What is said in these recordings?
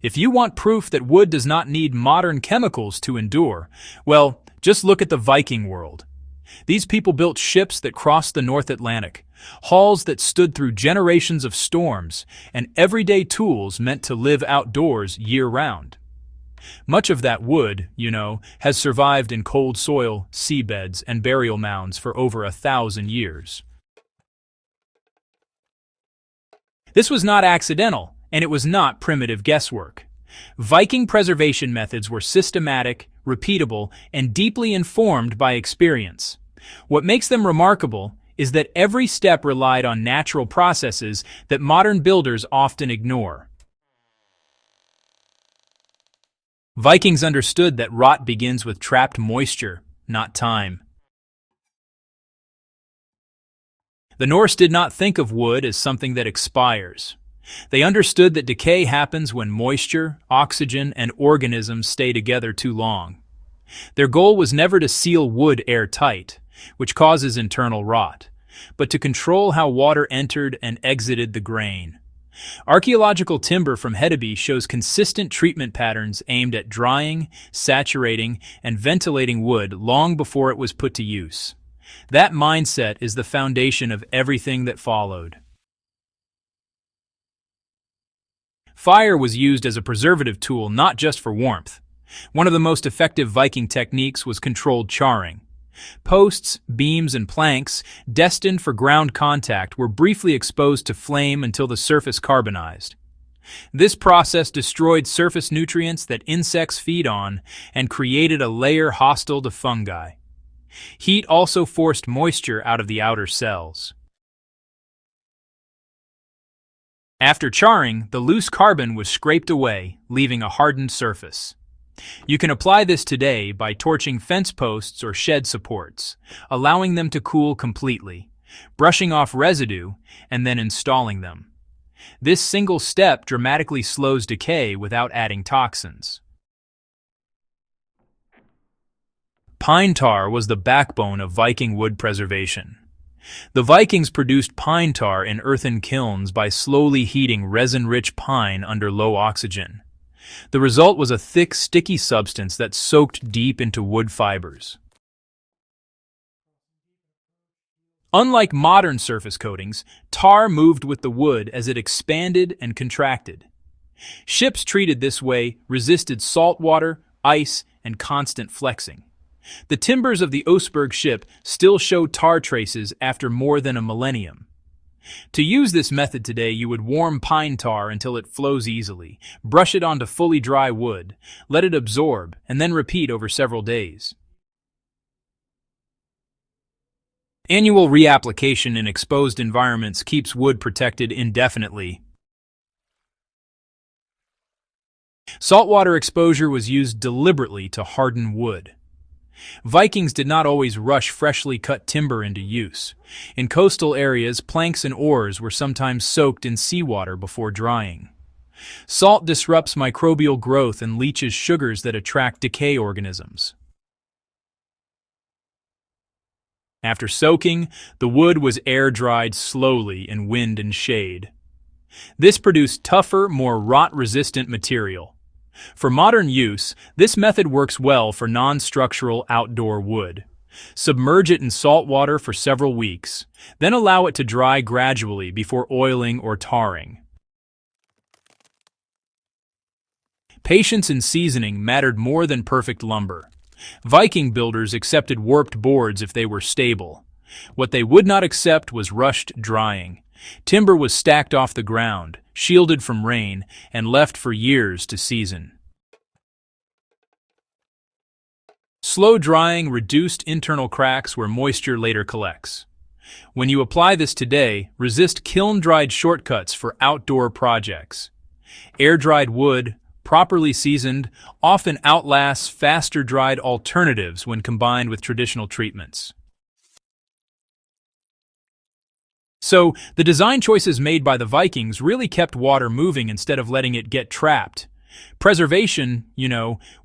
If you want proof that wood does not need modern chemicals to endure, well, just look at the Viking world. These people built ships that crossed the North Atlantic, hulls that stood through generations of storms, and everyday tools meant to live outdoors year-round. Much of that wood, has survived in cold soil, seabeds, and burial mounds for over 1,000 years. This was not accidental, and it was not primitive guesswork. Viking preservation methods were systematic, repeatable, and deeply informed by experience. What makes them remarkable is that every step relied on natural processes that modern builders often ignore. Vikings understood that rot begins with trapped moisture, not time. The Norse did not think of wood as something that expires. They understood that decay happens when moisture, oxygen, and organisms stay together too long. Their goal was never to seal wood airtight, which causes internal rot, but to control how water entered and exited the grain. Archaeological timber from Hedeby shows consistent treatment patterns aimed at drying, saturating, and ventilating wood long before it was put to use. That mindset is the foundation of everything that followed. Fire was used as a preservative tool not just for warmth. One of the most effective Viking techniques was controlled charring. Posts, beams, and planks, destined for ground contact, were briefly exposed to flame until the surface carbonized. This process destroyed surface nutrients that insects feed on and created a layer hostile to fungi. Heat also forced moisture out of the outer cells. After charring, the loose carbon was scraped away, leaving a hardened surface. You can apply this today by torching fence posts or shed supports, allowing them to cool completely, brushing off residue, and then installing them. This single step dramatically slows decay without adding toxins. Pine tar was the backbone of Viking wood preservation. The Vikings produced pine tar in earthen kilns by slowly heating resin-rich pine under low oxygen. The result was a thick, sticky substance that soaked deep into wood fibers. Unlike modern surface coatings, tar moved with the wood as it expanded and contracted. Ships treated this way resisted salt water, ice, and constant flexing. The timbers of the Oseberg ship still show tar traces after more than a millennium. To use this method today, you would warm pine tar until it flows easily, brush it onto fully dry wood, let it absorb, and then repeat over several days. Annual reapplication in exposed environments keeps wood protected indefinitely. Saltwater exposure was used deliberately to harden wood. Vikings did not always rush freshly cut timber into use. In coastal areas, planks and oars were sometimes soaked in seawater before drying. Salt disrupts microbial growth and leaches sugars that attract decay organisms. After soaking, the wood was air-dried slowly in wind and shade. This produced tougher, more rot-resistant material. For modern use, this method works well for non-structural outdoor wood. Submerge it in salt water for several weeks, then allow it to dry gradually before oiling or tarring. Patience and seasoning mattered more than perfect lumber. Viking builders accepted warped boards if they were stable. What they would not accept was rushed drying. Timber was stacked off the ground, shielded from rain, and left for years to season. Slow drying reduced internal cracks where moisture later collects. When you apply this today, resist kiln-dried shortcuts for outdoor projects. Air-dried wood, properly seasoned, often outlasts faster-dried alternatives when combined with traditional treatments. So, the design choices made by the Vikings really kept water moving instead of letting it get trapped. Preservation,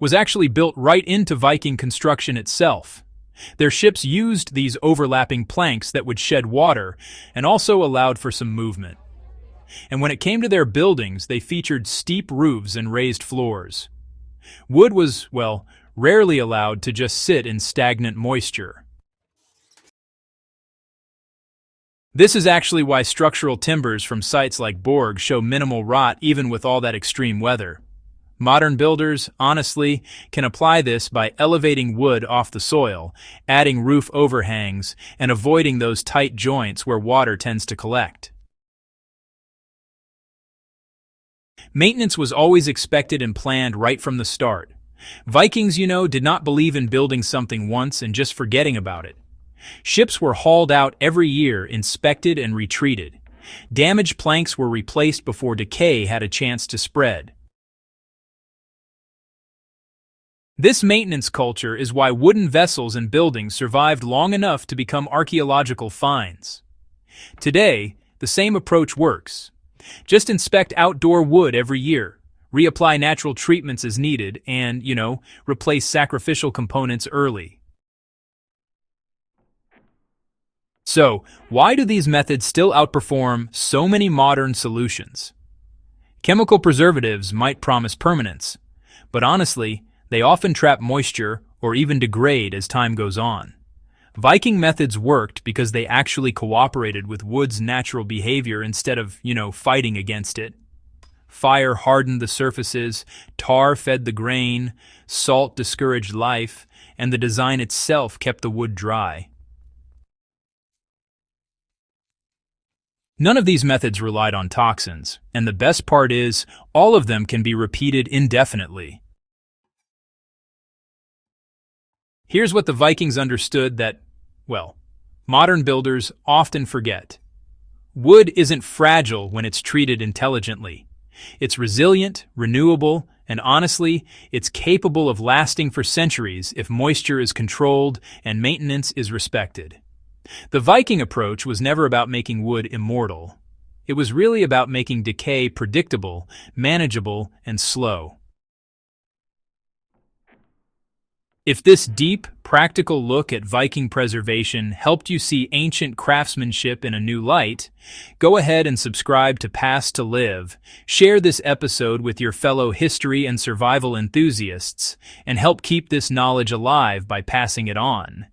was actually built right into Viking construction itself. Their ships used these overlapping planks that would shed water and also allowed for some movement. And when it came to their buildings, they featured steep roofs and raised floors. Wood was, well, rarely allowed to just sit in stagnant moisture. This is actually why structural timbers from sites like Borg show minimal rot even with all that extreme weather. Modern builders, honestly, can apply this by elevating wood off the soil, adding roof overhangs, and avoiding those tight joints where water tends to collect. Maintenance was always expected and planned right from the start. Vikings, did not believe in building something once and just forgetting about it. Ships were hauled out every year, inspected and retreated. Damaged planks were replaced before decay had a chance to spread. This maintenance culture is why wooden vessels and buildings survived long enough to become archaeological finds. Today, the same approach works. Just inspect outdoor wood every year, reapply natural treatments as needed, and, replace sacrificial components early. So, why do these methods still outperform so many modern solutions? Chemical preservatives might promise permanence, but honestly, they often trap moisture or even degrade as time goes on. Viking methods worked because they actually cooperated with wood's natural behavior instead of, fighting against it. Fire hardened the surfaces, tar fed the grain, salt discouraged life, and the design itself kept the wood dry. None of these methods relied on toxins, and the best part is, all of them can be repeated indefinitely. Here's what the Vikings understood that, modern builders often forget. Wood isn't fragile when it's treated intelligently. It's resilient, renewable, and honestly, it's capable of lasting for centuries if moisture is controlled and maintenance is respected. The Viking approach was never about making wood immortal. It was really about making decay predictable, manageable, and slow. If this deep, practical look at Viking preservation helped you see ancient craftsmanship in a new light, go ahead and subscribe to Past to Live, share this episode with your fellow history and survival enthusiasts, and help keep this knowledge alive by passing it on.